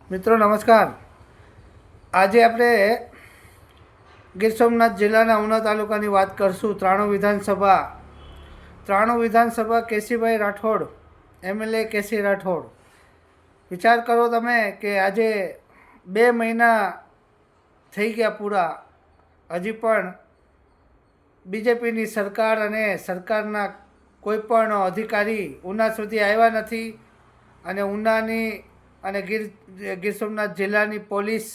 મિત્રો નમસ્કાર। આજે આપણે ગીર સોમનાથ જિલ્લાના ઉના તાલુકાની વાત કરશું। ત્રાણું વિધાનસભા કેસીભાઈ રાઠોડ, એમએલએ કેસી રાઠોડ। વિચાર કરો તમે કે આજે 2 મહિના થઈ ગયા પૂરા, હજી પણ બીજેપીની સરકાર અને સરકારના કોઈ પણ અધિકારી ઉના સુધી આવ્યા નથી અને ઉનાની અને ગીર સોમનાથ જિલ્લાની પોલીસ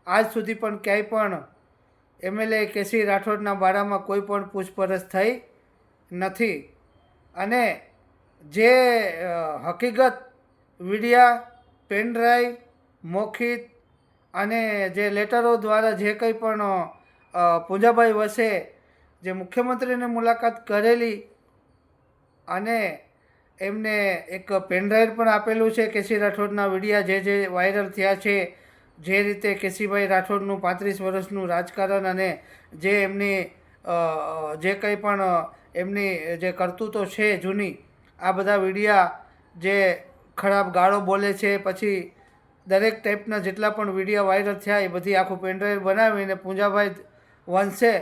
આજ સુધી પણ ક્યાંય પણ એમએલએ કેસી રાઠોડના બારામાં કોઈ પણ પૂછપરછ થઈ નથી। અને જે હકીકત વિડિયા, પેનડ્રાઈવ, મૌખિક અને જે લેટરો દ્વારા જે કંઈ પણ પૂંજાભાઈ વસે જે મુખ્યમંત્રીની મુલાકાત કરેલી અને એમને એક પેનડ્રાઈવ પણ આપેલું છે કેસી રાઠોડના વિડીયા જે વાયરલ થયા છે, જે રીતે કેસીભાઈ રાઠોડનું 35 વર્ષનું રાજકારણ અને જે એમની જે કંઈ પણ એમની જે કરતૂતો છે જૂની, આ બધા વિડીયા જે ખરાબ ગાળો બોલે છે, પછી દરેક ટાઈપના જેટલા પણ વિડીયા વાયરલ થયા એ બધી આખું પેનડ્રાઈવ બનાવીને પૂંજાભાઈ વંશે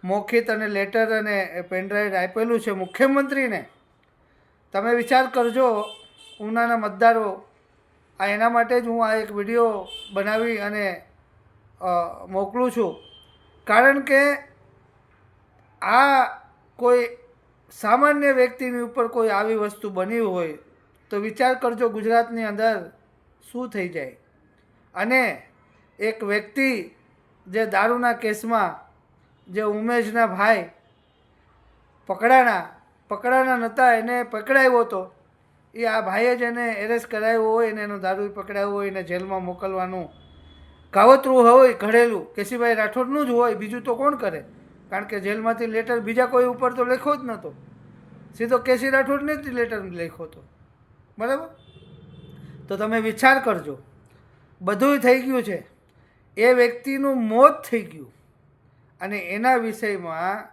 મૌખિક અને લેટર અને પેનડ્રાઈવ આપેલું છે મુખ્યમંત્રીને। તમે વિચાર કરજો ઉનાના મતદારો, આ એના માટે જ હું આ એક વિડીયો બનાવી અને મોકલું છું, કારણ કે આ કોઈ સામાન્ય વ્યક્તિની ઉપર કોઈ આવી વસ્તુ બની હોય તો વિચાર કરજો ગુજરાતની અંદર શું થઈ જાય। અને એક વ્યક્તિ જે દારૂના કેસમાં જે ઉમેશના ભાઈ પકડાના નહોતા, એને પકડાવ્યો હતો, એ આ ભાઈએ જ એને એરેસ્ટ કરાવ્યો હોય ને એનો દારૂ પકડાવ્યો હોય ને જેલમાં મોકલવાનું કાવતરું હોય ઘડેલું કેસીભાઈ રાઠોડનું જ હોય, બીજું તો કોણ કરે? કારણ કે જેલમાંથી લેટર બીજા કોઈ ઉપર તો લખ્યો જ નહોતો, સીધો કેસી રાઠોડને જ લેટર લખ્યો હતો, બરાબર? તો તમે વિચાર કરજો, બધુંય થઈ ગયું છે, એ વ્યક્તિનું મોત થઈ ગયું અને એના વિષયમાં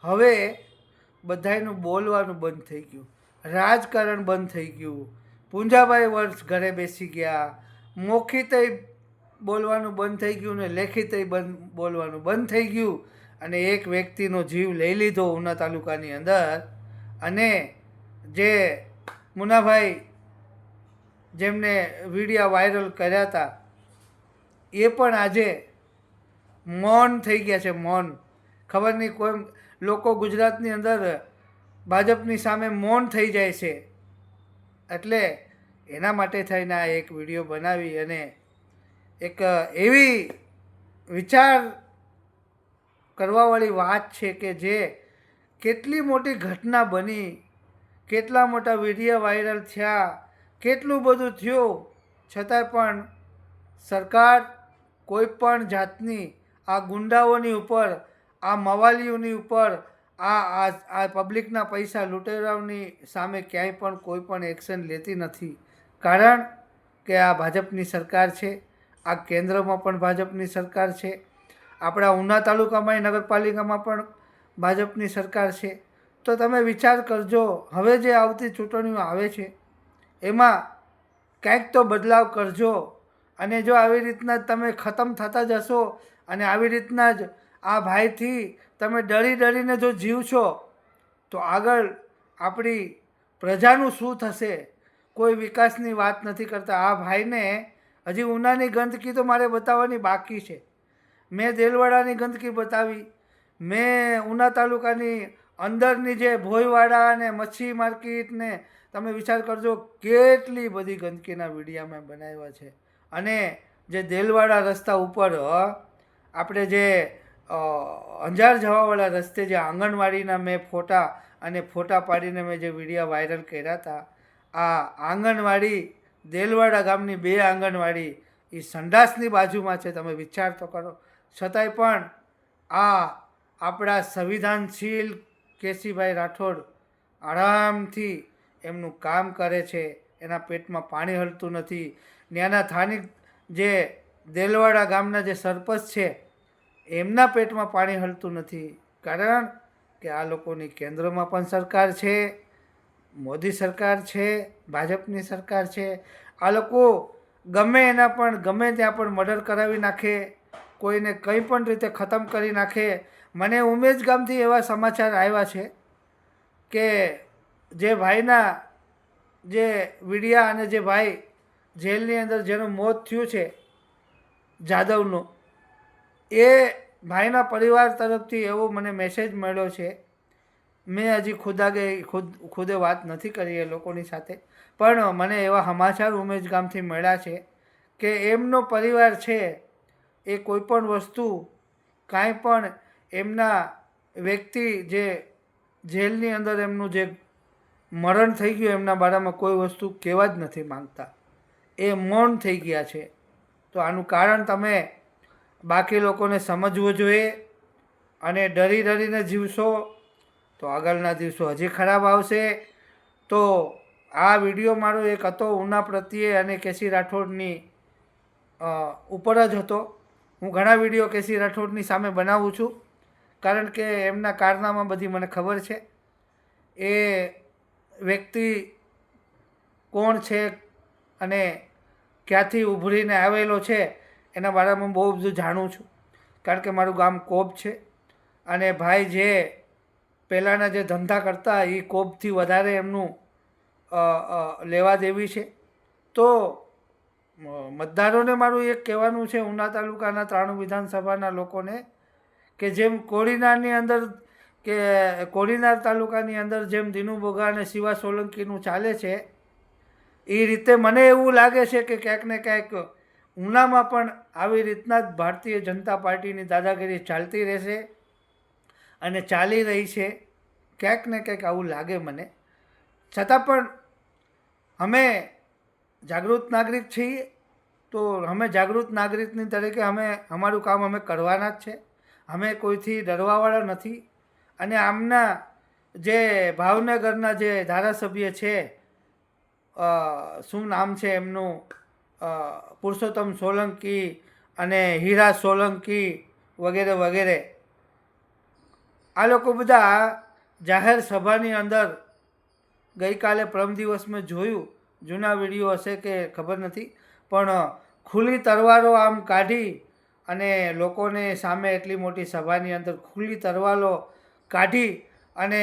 હવે બધાયનું બોલવાનું બંધ થઈ ગયું, રાજકારણ બંધ થઈ ગયું। પૂંજાભાઈ વર્ષ ઘરે બેસી ગયા, મૌખિકય બોલવાનું બંધ થઈ ગયું ને લેખિતય બોલવાનું બંધ થઈ ગયું અને એક વ્યક્તિનો જીવ લઈ લીધો ઉના તાલુકાની અંદર। અને જે મુનાભાઈ જેમને વિડીયા વાયરલ કર્યા હતા એ પણ આજે મૌન થઈ ગયા છે, મૌન। ખબર નહીં, કોઈ લોકો ગુજરાતની અંદર ભાજપની સામે મૌન થઈ જાય છે, એટલે એના માટે થઈને આ એક વિડીયો બનાવી અને એક એવી વિચાર કરવાવાળી વાત છે કે જે કેટલી મોટી ઘટના બની, કેટલા મોટા વિડીયો વાયરલ થયા, કેટલું બધું થયું, છતાંય પણ સરકાર કોઈ પણ જાતની આ ગુંડાઓની ઉપર, આ મવાલીઓની ઉપર, આ પબ્લિકના પૈસા લૂંટેરાઓની સામે ક્યાંય પણ કોઈ પણ એક્શન લેતી નથી, કારણ કે આ ભાજપની સરકાર છે, આ કેન્દ્રમાં પણ ભાજપની સરકાર છે, આપણા ઉના તાલુકામાં નગરપાલિકામાં પણ ભાજપની સરકાર છે। તો તમે વિચાર કરજો, હવે જે આવતી ચૂંટણીઓ આવે છે એમાં કંઈક તો બદલાવ કરજો। અને જો આવી રીતના તમે ખતમ થતા જશો અને આવી રીતના જ આ ભાઈથી તમે ડરીને જો જીવશો તો આગળ આપણી પ્રજાનું શું થશે? કોઈ વિકાસની વાત નથી કરતા। આ ભાઈને હજી ઉનાની ગંદકી તો મારે બતાવવાની બાકી છે, મેં દેલવાડાની ગંદકી બતાવી, મેં ઉના તાલુકાની અંદરની જે ભોયવાડા અને મચ્છી માર્કેટ ને તમે વિચાર કરજો કેટલી બધી ગંદકીના વિડીયા મેં બનાવ્યા છે। અને જે દેલવાડા રસ્તા ઉપર આપણે જે અંજાર જવાવાળા રસ્તે જે આંગણવાડીના મેં ફોટા પાડીને મેં જે વિડીયા વાયરલ કર્યા હતા, આ આંગણવાડી દેલવાડા ગામની 2 આંગણવાડી એ સંડાસની બાજુમાં છે, તમે વિચાર તો કરો। છતાંય પણ આ આપણા સંવિધાનશીલ કેસીભાઈ રાઠોડ આરામથી એમનું કામ કરે છે, એના પેટમાં પાણી હલતું નથી। ત્યાંના સ્થાનિક જે દેલવાડા ગામના જે સરપંચ છે એમના પેટમાં પાણી હલતું નથી, કારણ કે આ લોકોની કેન્દ્રમાં પણ સરકાર છે, મોદી સરકાર છે, ભાજપની સરકાર છે। આ લોકો ગમે એના પણ ગમે ત્યાં પણ મર્ડર કરાવી નાખે, કોઈને કંઈ પણ રીતે ખતમ કરી નાખે. મને ઉમેશ ગામથી એવા સમાચાર આવ્યા છે કે જે ભાઈના જે વિડિયા અને જે ભાઈ જેલની અંદર જેનું મોત થયું છે જાદવનું, એ ભાઈના પરિવાર તરફથી એવો મને મેસેજ મળ્યો છે. મેં હજી ખુદે વાત નથી કરી એ લોકોની સાથે, પણ મને એવા સમાચાર ઉમેશ ગામથી મળ્યા છે કે એમનો પરિવાર છે એ કોઈ પણ વસ્તુ કાંઈ પણ એમના વ્યક્તિ જે જેલની અંદર એમનું જે મરણ થઈ ગયું એમના બારામાં કોઈ વસ્તુ કહેવા જ નથી માંગતા, એ મૌન થઈ ગયા છે. તો આનું કારણ તમે બાકી લોકોને સમજવું જોઈએ. અને ડરીને જીવશો તો આગળના દિવસો હજી ખરાબ આવશે. તો આ વિડીયો મારો એક હતો ઉના પ્રત્યે અને કેસી રાઠોડની ઉપર જ હતો. હું ઘણા વિડીયો કેસી રાઠોડની સામે બનાવું છું, કારણ કે એમના કારનામાં બધી મને ખબર છે. એ વ્યક્તિ કોણ છે અને ક્યાંથી ઉભરીને આવેલો છે એના બારામાં બહુ બધું જાણું છું, કારણ કે મારું ગામ કોબ છે. અને ભાઈ જે પહેલાંના જે ધંધા કરતા એ કોબથી વધારે એમનું લેવા દેવી છે. તો મતદારોને મારું એક કહેવાનું છે, ઉના તાલુકાના 93 વિધાનસભાના લોકોને, કે જેમ કોડીનારની અંદર કે કોડીનાર તાલુકાની અંદર જેમ દિનુ બોગા અને શિવા સોલંકીનું ચાલે છે, એ રીતે મને એવું લાગે છે કે ક્યાંક ને ક્યાંક ઉનામાં પણ આવી રીતના જ ભારતીય જનતા પાર્ટીની દાદાગીરી ચાલતી રહેશે અને ચાલી રહી છે. ક્યાંક ને ક્યાંક આવું લાગે મને. છતાં પણ અમે જાગૃત નાગરિક છીએ, તો અમે જાગૃત નાગરિકની તરીકે અમે અમારું કામ અમે કરવાના જ છે. અમે કોઈથી ડરવાવાળા નથી. અને આમના જે ભાવનગરના જે ધારાસભ્ય છે, શું નામ છે એમનું, પુરુષોત્તમ સોલંકી અને હીરા સોલંકી વગેરે વગેરે, આ લોકો બધા જાહેર સભાની અંદર ગઈકાલે પરમ દિવસ મેં જોયું, જૂના વિડીયો હશે કે ખબર નથી, પણ ખુલ્લી તલવારો આમ કાઢી અને લોકોને સામે એટલી મોટી સભાની અંદર ખુલ્લી તલવારો કાઢી અને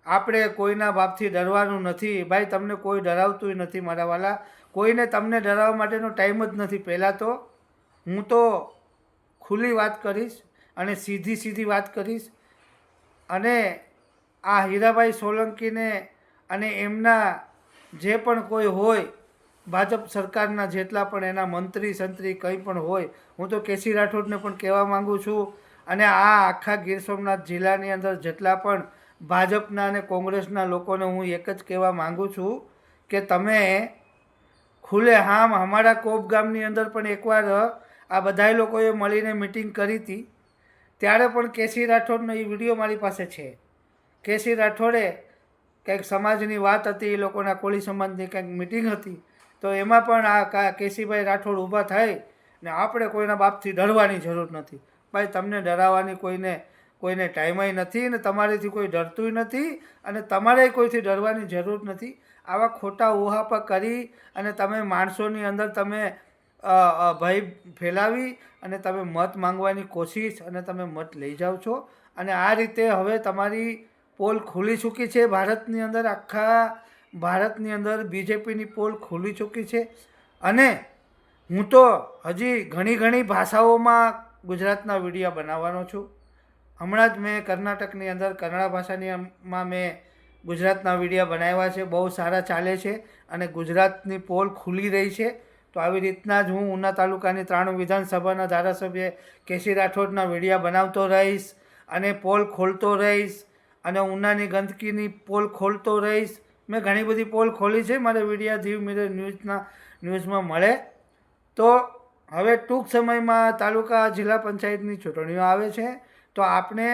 આપણે કોઈના બાપથી ડરવાનું નથી. ભાઈ તમને કોઈ ડરાવતું નથી મારા વાલા, કોઈને તમને ડરાવવા માટેનો ટાઈમ જ નથી. પહેલાં તો હું તો ખુલ્લી વાત કરીશ અને સીધી વાત કરીશ. અને આ હીરાભાઈ સોલંકીને અને એમના જે પણ કોઈ હોય ભાજપ સરકારના જેટલા પણ એના મંત્રી સંત્રી કંઈ પણ હોય, હું તો કેસી રાઠોડને પણ કહેવા માગું છું. અને આ આખા ગીર સોમનાથ જિલ્લાની અંદર જેટલા પણ ભાજપના અને કોંગ્રેસના લોકોને હું એક જ કહેવા માગું છું કે તમે ખુલ્લેઆમ અમારા કોપ ગામની અંદર પણ એકવાર આ બધાય લોકોએ મળીને મિટિંગ કરી હતી, ત્યારે પણ કેસી રાઠોડનો એ વિડીયો મારી પાસે છે. કેસી રાઠોડે કંઈક સમાજની વાત હતી, એ લોકોના કોળી સમાજની કંઈક મિટિંગ હતી, તો એમાં પણ આ કેસીભાઈ રાઠોડ ઊભા થઈ ને આપણે કોઈના બાપથી ડરવાની જરૂર નથી. ભાઈ તમને ડરાવવાની કોઈને ટાઈમય નથી ને તમારેથી કોઈ ડરતું નથી અને તમારે કોઈથી ડરવાની જરૂર નથી. આવા ખોટા ઉહાપા કરી અને તમે માણસોની અંદર તમે ભય ફેલાવી અને તમે મત માંગવાની કોશિશ અને તમે મત લઈ જાઓ છો. અને આ રીતે હવે તમારી પોલ ખુલી ચૂકી છે ભારતની અંદર, આખા ભારતની અંદર બીજેપીની પોલ ખુલી ચૂકી છે. અને હું તો હજી ઘણી ભાષાઓમાં ગુજરાતના વિડીયો બનાવવાનો છું. હમણાં જ મેં કર્ણાટકની અંદર કન્નડા ભાષામાં મેં ગુજરાતના વિડીયો બનાવ્યા છે, બહુ સારા ચાલે છે અને ગુજરાતની પોલ ખુલી રહી છે. તો આવી રીતના જ હું ઉના તાલુકાની 93 વિધાનસભાના ધારાસભ્ય કેસી રાઠોડના વિડીયો બનાવતો રહીશ અને પોલ ખોલતો રહીશ અને ઉનાની ગંદકીની પોલ ખોલતો રહીશ. મેં ઘણી બધી પોલ ખોલી છે, મારે વિડીયો દીવ મિરર ન્યૂઝમાં મળે. તો હવે ટૂંક સમયમાં તાલુકા જિલ્લા પંચાયતની ચૂંટણીઓ આવે છે, તો આપણે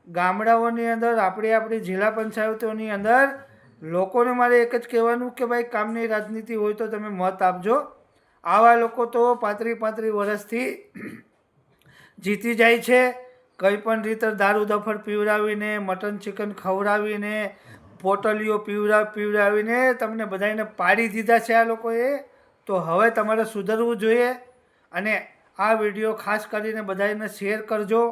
ગામડાઓની અંદર આપણી જિલ્લા પંચાયતોની અંદર લોકોને મારે એક જ કહેવાનું કે ભાઈ કામની રાજનીતિ હોય તો તમે મત આપજો. આવા લોકો તો 35 વર્ષથી જીતી જાય છે. કંઈ પણ રીતે દારૂ દફર પીવડાવીને, મટન ચિકન ખવડાવીને, પોટલીઓ પીવડાવીને તમને બધાને પાડી દીધા છે આ લોકોએ. તો હવે તમારે સુધરવું જોઈએ. અને આ વિડીયો ખાસ કરીને બધાને શેર કરજો.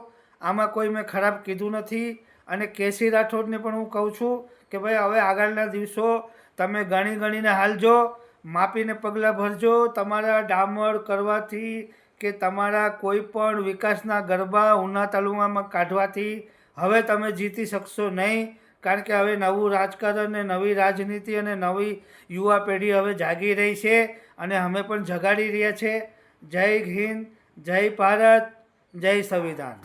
આમાં કોઈ મેં ખરાબ કીધું નથી. અને કેસી રાઠોડને પણ હું કહું છું કે ભાઈ હવે આગળના દિવસો તમે ગણીને હાલજો, માપીને પગલાં ભરજો. તમારા ડામર કરવાથી કે તમારા કોઈ પણ વિકાસના ગરબા ઉના તાલુકામાં કાઢવાથી હવે તમે જીતી શકશો નહીં. કારણ કે હવે નવું રાજકારણ ને નવી રાજનીતિ અને નવી યુવા પેઢી હવે જાગી રહી છે અને અમે પણ જગાડી રહ્યા છે. જય હિન્દ, જય ભારત, જય સંવિધાન.